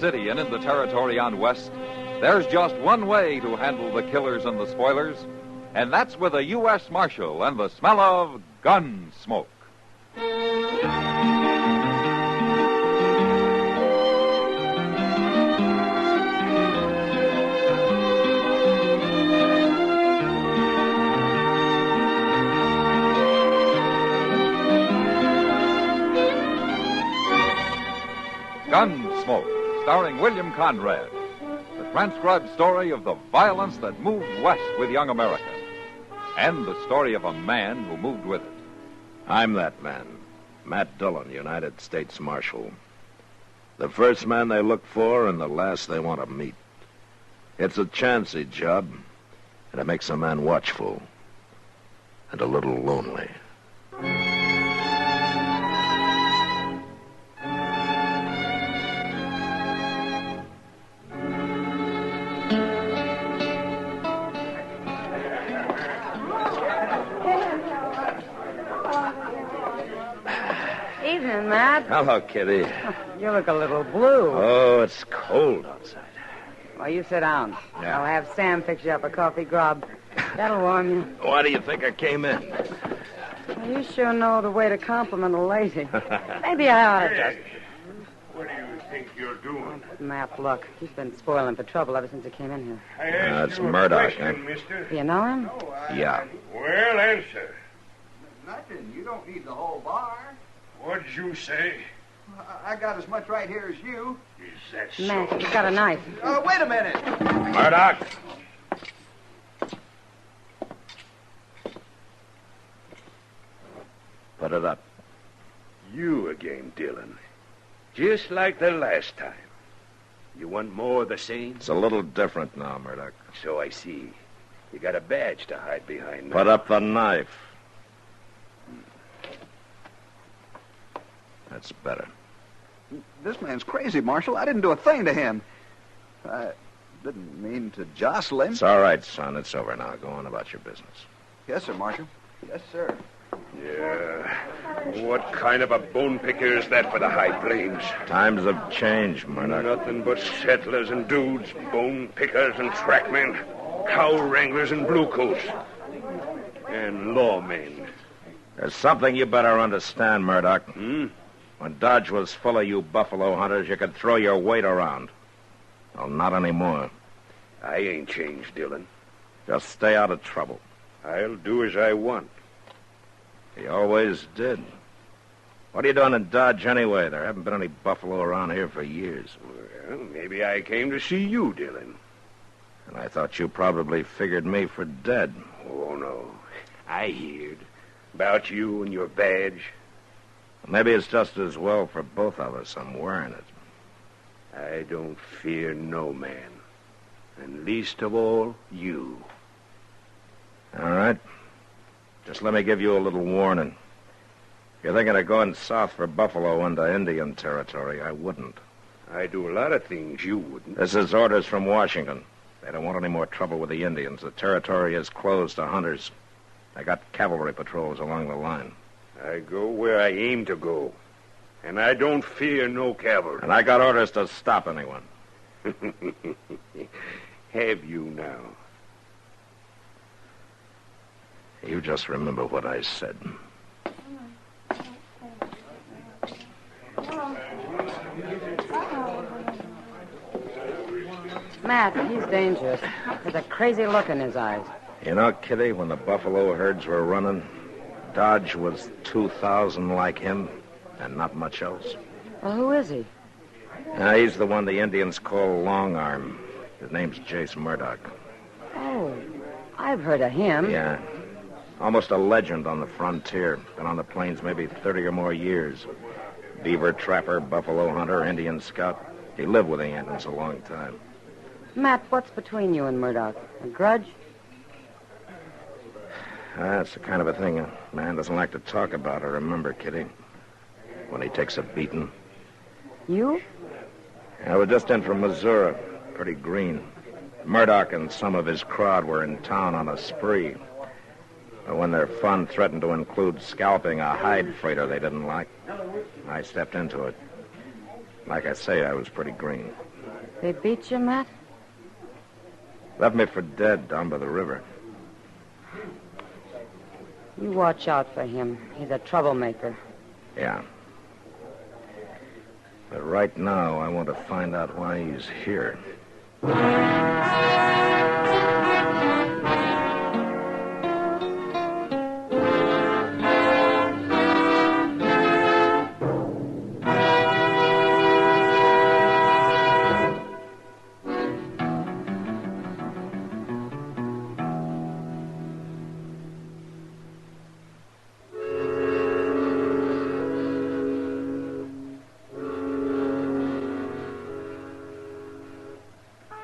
city and in the territory on West, there's just one way to handle the killers and the spoilers, and that's with a U.S. Marshal and the smell of gun smoke. Gunsmoke, starring William Conrad. The transcribed story of the violence that moved west with young America. And the story of a man who moved with it. I'm that man, Matt Dillon, United States Marshal. The first man they look for and the last they want to meet. It's a chancy job, and it makes a man watchful and a little lonely. Evening, Matt. Hello, Kitty. You look a little blue. Oh, it's cold outside. Well, you sit down. Yeah. I'll have Sam fix you up a coffee grub. That'll warm you. Why do you think I came in? Well, you sure know the way to compliment a lady. Maybe I ought to just... What do you think you're doing? Matt, look. He's been spoiling for trouble ever since he came in here. I asked It's you a Murdoch, question, eh? mister. Do you know him? Yeah. Well, answer. Nothing. You don't need the whole bar. What'd you say? I got as much right here as you. Is that so? Matt, he's got a knife. Wait a minute. Murdoch! Put it up. You again, Dillon. Just like the last time. You want more of the same? It's a little different now, Murdoch. So I see. You got a badge to hide behind now. Put up the knife. That's better. This man's crazy, Marshal. I didn't do a thing to him. I didn't mean to jostle him. It's all right, son. It's over now. Go on about your business. Yes, sir, Marshal. Yes, sir. Yeah. What kind of a bone picker is that for the high plains? Times have changed, Murdoch. Nothing but settlers and dudes, bone pickers and trackmen, cow wranglers and bluecoats, and lawmen. There's something you better understand, Murdoch. Hmm? When Dodge was full of you buffalo hunters, you could throw your weight around. Well, not anymore. I ain't changed, Dillon. Just stay out of trouble. I'll do as I want. He always did. What are you doing in Dodge anyway? There haven't been any buffalo around here for years. Well, maybe I came to see you, Dillon. And I thought you probably figured me for dead. Oh, no. I heard about you and your badge. Maybe it's just as well for both of us I'm wearing it. I don't fear no man. And least of all, you. All right. Just let me give you a little warning. If you're thinking of going south for buffalo into Indian territory, I wouldn't. I do a lot of things you wouldn't. This is orders from Washington. They don't want any more trouble with the Indians. The territory is closed to hunters. They got cavalry patrols along the line. I go where I aim to go. And I don't fear no cavalry. And I got orders to stop anyone. Have you now? You just remember what I said. Matt, he's dangerous. There's a crazy look in his eyes. You know, Kitty, when the buffalo herds were running, Dodge was 2,000 like him and not much else. Well, who is he? He's the one the Indians call Long Arm. His name's Jace Murdoch. Oh, I've heard of him. Yeah. Almost a legend on the frontier. Been on the plains maybe 30 or more years. Beaver trapper, buffalo hunter, Indian scout. He lived with the Indians a long time. Matt, what's between you and Murdoch? A grudge? That's the kind of a thing a man doesn't like to talk about or remember, Kitty. When he takes a beating. You? I was just in from Missouri. Pretty green. Murdoch and some of his crowd were in town on a spree. But when their fun threatened to include scalping a hide freighter they didn't like, I stepped into it. Like I say, I was pretty green. They beat you, Matt? Left me for dead down by the river. You watch out for him. He's a troublemaker. Yeah. But right now, I want to find out why he's here.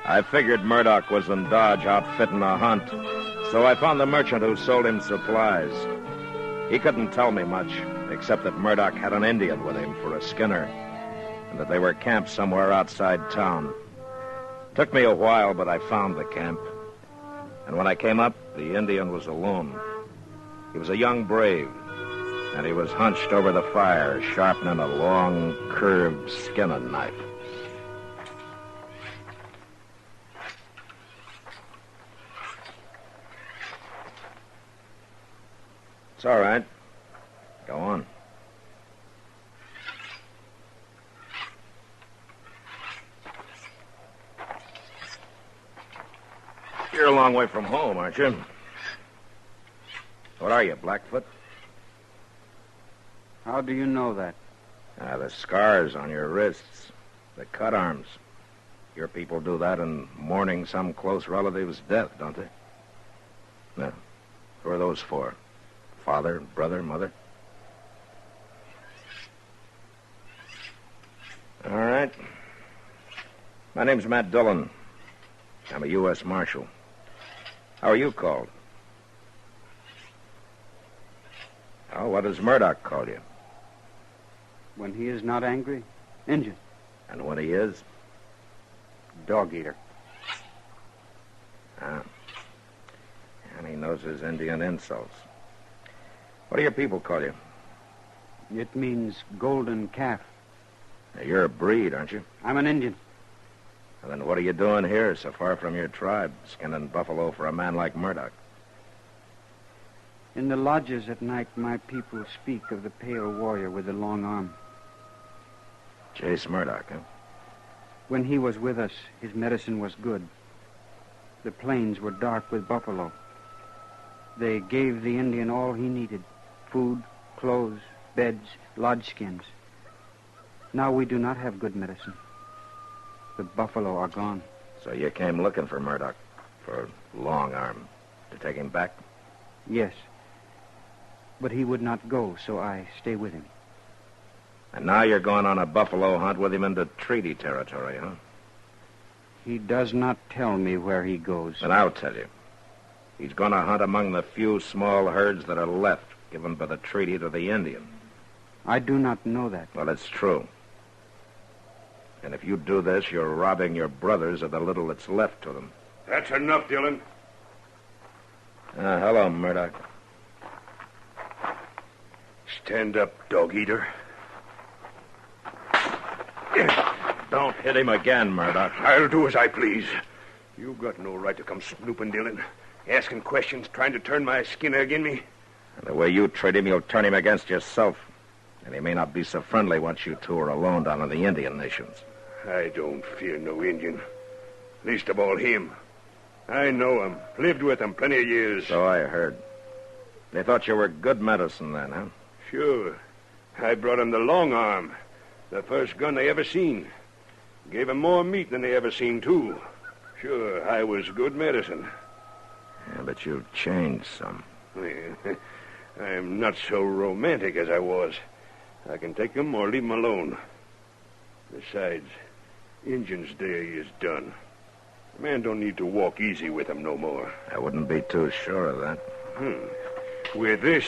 I figured Murdoch was in Dodge outfitting a hunt, so I found the merchant who sold him supplies. He couldn't tell me much, except that Murdoch had an Indian with him for a skinner, and that they were camped somewhere outside town. Took me a while, but I found the camp. And when I came up, the Indian was alone. He was a young brave, and he was hunched over the fire, sharpening a long, curved skinning knife. It's all right. Go on. You're a long way from home, aren't you? What are you, Blackfoot? How do you know that? The scars on your wrists, the cut arms. Your people do that in mourning some close relative's death, don't they? No. Who are those for? Father, brother, mother? All right. My name's Matt Dillon. I'm a U.S. Marshal. How are you called? Oh, what does Murdoch call you? When he is not angry, Injun. And when he is? Dog eater. Ah. And he knows his Indian insults. What do your people call you? It means golden calf. Now, you're a breed, aren't you? I'm an Indian. And then what are you doing here, so far from your tribe, skinning buffalo for a man like Murdoch? In the lodges at night, my people speak of the pale warrior with the long arm. Jace Murdoch, huh? When he was with us, his medicine was good. The plains were dark with buffalo. They gave the Indian all he needed: food, clothes, beds, lodge skins. Now we do not have good medicine. The buffalo are gone. So you came looking for Murdoch, for Long Arm, to take him back? Yes. But he would not go, so I stay with him. And now you're going on a buffalo hunt with him into treaty territory, huh? He does not tell me where he goes. And I'll tell you. He's going to hunt among the few small herds that are left, given by the treaty to the Indian. I do not know that. Well, it's true. And if you do this, you're robbing your brothers of the little that's left to them. That's enough, Dillon. Hello, Murdoch. Stand up, dog eater. Don't hit him again, Murdoch. I'll do as I please. You've got no right to come snooping, Dillon. Asking questions, trying to turn my skinner agin me. And the way you treat him, you'll turn him against yourself. And he may not be so friendly once you two are alone down in the Indian nations. I don't fear no Indian. Least of all him. I know him. Lived with him plenty of years. So I heard. They thought you were good medicine then, huh? Sure. I brought him the long arm. The first gun they ever seen. Gave him more meat than they ever seen, too. Sure, I was good medicine. Yeah, but you've changed some. I'm not so romantic as I was. I can take him or leave him alone. Besides, Injun's day is done. A man don't need to walk easy with him no more. I wouldn't be too sure of that. With this,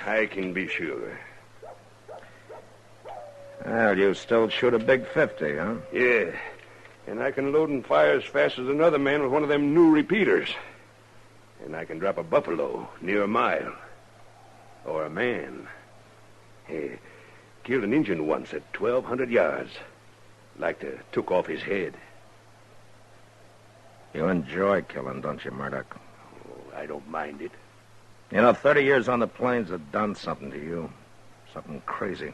I can be sure. Well, you still shoot a big 50, huh? Yeah, and I can load and fire as fast as another man with one of them new repeaters. And I can drop a buffalo near a mile. Or a man. Hey, killed an Injun once at 1,200 yards. Like to took off his head. You enjoy killing, don't you, Murdoch? Oh, I don't mind it. 30 years on the plains have done something to you. Something crazy.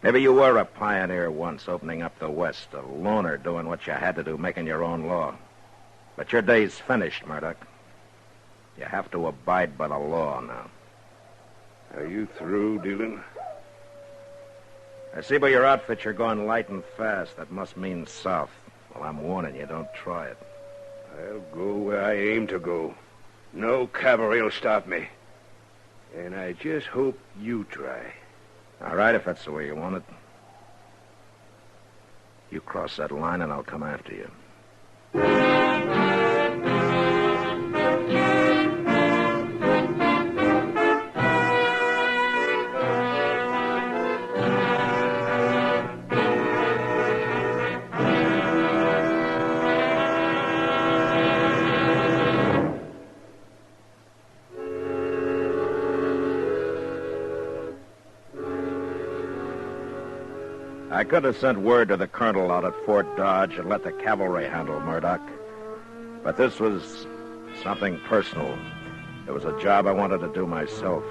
Maybe you were a pioneer once, opening up the West, a loner doing what you had to do, making your own law. But your day's finished, Murdoch. You have to abide by the law now. Are you through, Dillon? I see by your outfit you're going light and fast. That must mean south. Well, I'm warning you, don't try it. I'll go where I aim to go. No cavalry will stop me. And I just hope you try. All right, if that's the way you want it. You cross that line and I'll come after you. I could have sent word to the colonel out at Fort Dodge and let the cavalry handle Murdoch. But this was something personal. It was a job I wanted to do myself.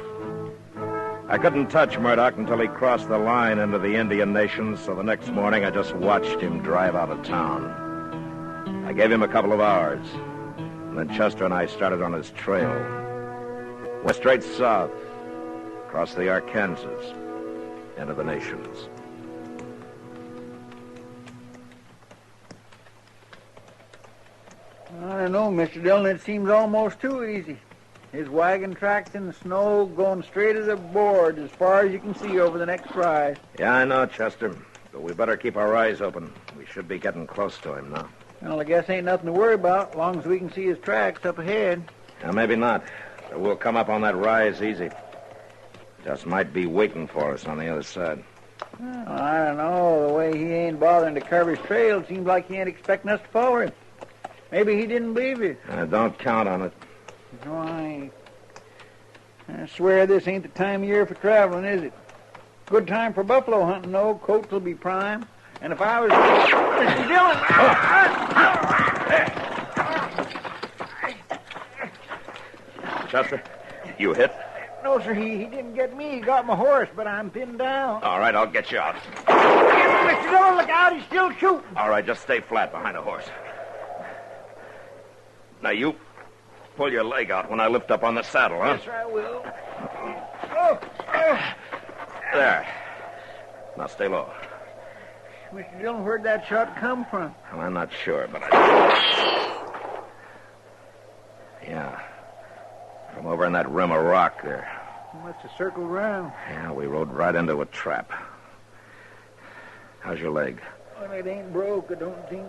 I couldn't touch Murdoch until he crossed the line into the Indian Nations, so the next morning I just watched him drive out of town. I gave him a couple of hours, and then Chester and I started on his trail. Went straight south, across the Arkansas, into the Nations. I don't know, Mr. Dillon. It seems almost too easy. His wagon tracks in the snow going straight as a board as far as you can see over the next rise. Yeah, I know, Chester. But we better keep our eyes open. We should be getting close to him now. Well, I guess ain't nothing to worry about as long as we can see his tracks up ahead. Now, maybe not. But we'll come up on that rise easy. Just might be waiting for us on the other side. Well, I don't know. The way he ain't bothering to cover his trail, it seems like he ain't expecting us to follow him. Maybe he didn't believe you. Don't count on it. No, I ain't. I swear this ain't the time of year for traveling, is it? Good time for buffalo hunting, though. Coats will be prime. And if I was... Mr. Dillon! Chester, you hit? No, sir, he didn't get me. He got my horse, but I'm pinned down. All right, I'll get you out. Mr. Dillon, look out. He's still shooting. All right, just stay flat behind the horse. Now, you pull your leg out when I lift up on the saddle, huh? Yes, sir, I will. There. Now, stay low. Mr. Dillon, where'd that shot come from? Well, I'm not sure, but Yeah. From over in that rim of rock there. He must have circled around. Yeah, we rode right into a trap. How's your leg? Well, it ain't broke, I don't think.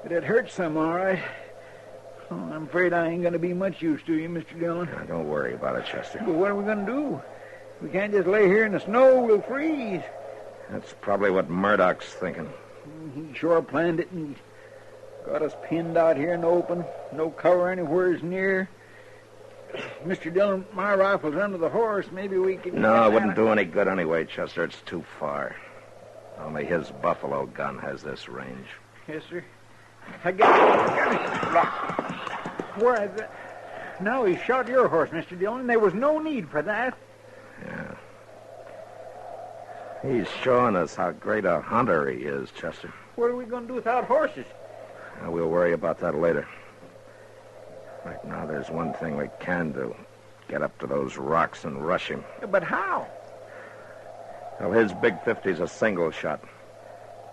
But it hurts some, all right. Oh, I'm afraid I ain't going to be much use to you, Mr. Dillon. Now, don't worry about it, Chester. But what are we going to do? We can't just lay here in the snow. We'll freeze. That's probably what Murdoch's thinking. He sure planned it neat. Got us pinned out here in the open. No cover anywhere near. Mr. Dillon, my rifle's under the horse. Maybe we can... No, it wouldn't do any good anyway, Chester. It's too far. Only his buffalo gun has this range. Yes, sir. I got it. Where is it? No, he shot your horse, Mr. Dillon. There was no need for that. Yeah. He's showing us how great a hunter he is, Chester. What are we going to do without horses? We'll worry about that later. Right now, there's one thing we can do. Get up to those rocks and rush him. But how? Well, his big 50's a single shot.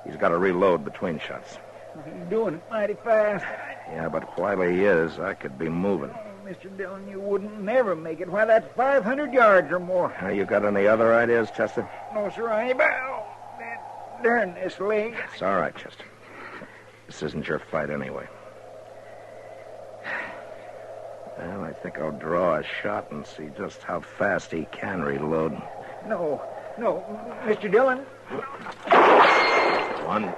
He's got to reload between shots. He's doing it mighty fast. Yeah, but while he is, I could be moving. Oh, Mr. Dillon, you wouldn't never make it. Why, that's 500 yards or more. You got any other ideas, Chester? No, sir, I ain't. That darn this leg. It's all right, Chester. This isn't your fight anyway. Well, I think I'll draw a shot and see just how fast he can reload. No, Mr. Dillon. 1,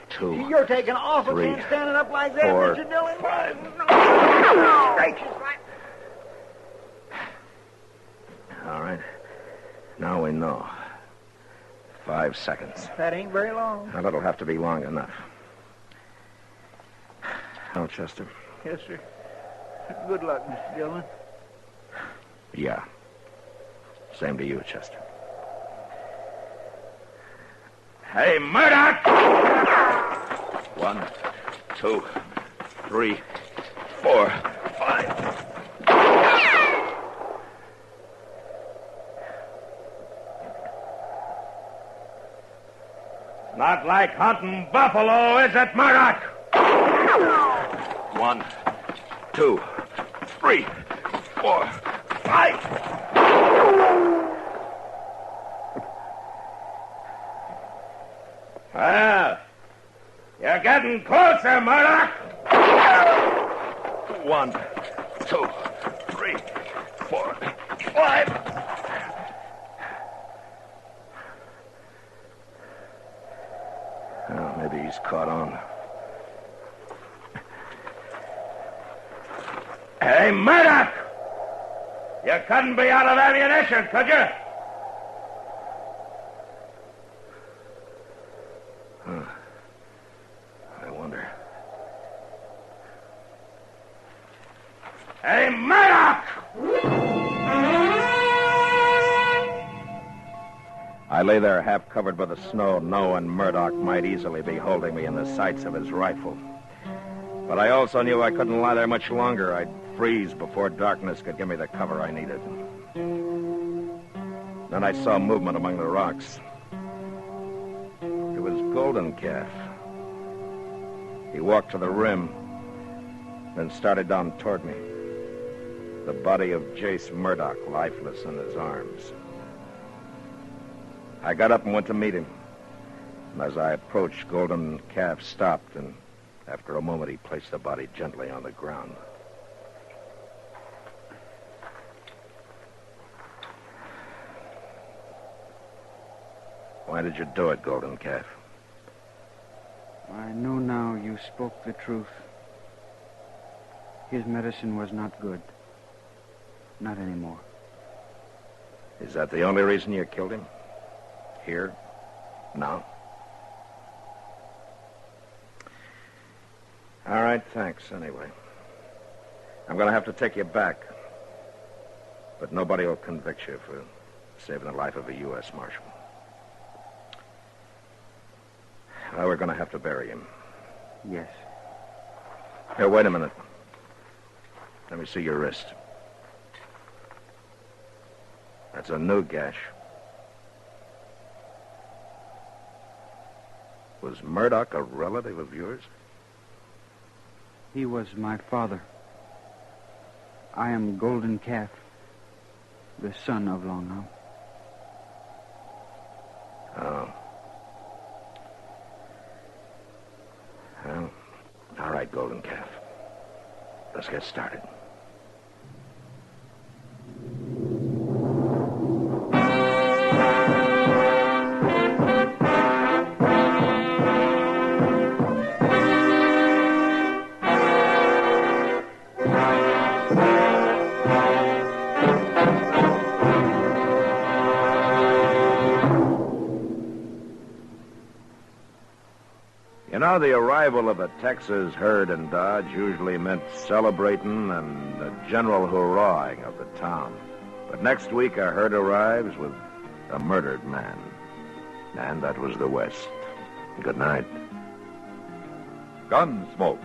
2, You're taking awful 3, chance standing up like that, 4, Mr. Dillon. 5. No. Gracious, All right. Now we know. 5 seconds. that ain't very long. Well, it'll have to be long enough. Well, Chester? Yes, sir. Good luck, Mr. Dillon. Yeah. Same to you, Chester. Hey, Murdoch! 1, 2, 3, 4, 5. Not like hunting buffalo, is it, Murdoch? 1, 2, 3, 4, 5. Well, you're getting closer, Murdoch. 1, 2, 3, 4, 5. Oh, maybe he's caught on. Hey, Murdoch! You couldn't be out of ammunition, could you? I wonder. Hey, Murdoch! I lay there half covered by the snow, knowing Murdoch might easily be holding me in the sights of his rifle. But I also knew I couldn't lie there much longer. I'd freeze before darkness could give me the cover I needed. Then I saw movement among the rocks. It was Golden Calf. He walked to the rim, then started down toward me. The body of Jace Murdoch, lifeless in his arms. I got up and went to meet him. And as I approached, Golden Calf stopped, and after a moment, he placed the body gently on the ground. Why did you do it, Golden Calf? I know now you spoke the truth. His medicine was not good. Not anymore. Is that the only reason you killed him? Here? Now? All right, thanks, anyway. I'm going to have to take you back. But nobody will convict you for saving the life of a U.S. Marshal. Well, we're going to have to bury him. Yes. Here, wait a minute. Let me see your wrist. That's a new gash. Was Murdoch a relative of yours? He was my father. I am Golden Calf, the son of Long Arm. Oh. Well, all right, Golden Calf. Let's get started. You know, the arrival of a Texas herd in Dodge usually meant celebrating and a general hurrahing of the town. But next week, our herd arrives with a murdered man. And that was the West. Good night. Gunsmoke.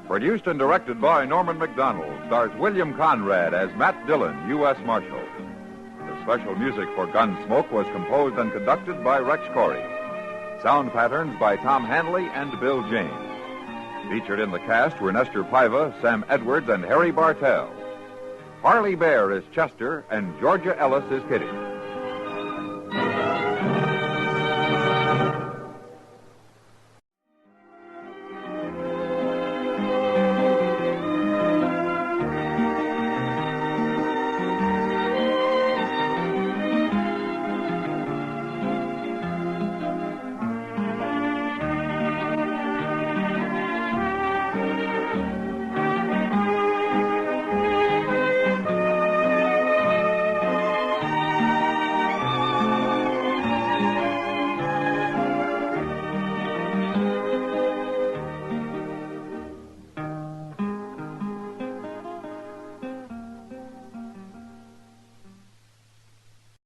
Produced and directed by Norman McDonald, stars William Conrad as Matt Dillon, U.S. Marshal. The special music for Gunsmoke was composed and conducted by Rex Corey. Sound patterns by Tom Hanley and Bill James. Featured in the cast were Nestor Paiva, Sam Edwards, and Harry Bartell. Harley Bear is Chester, and Georgia Ellis is Kitty.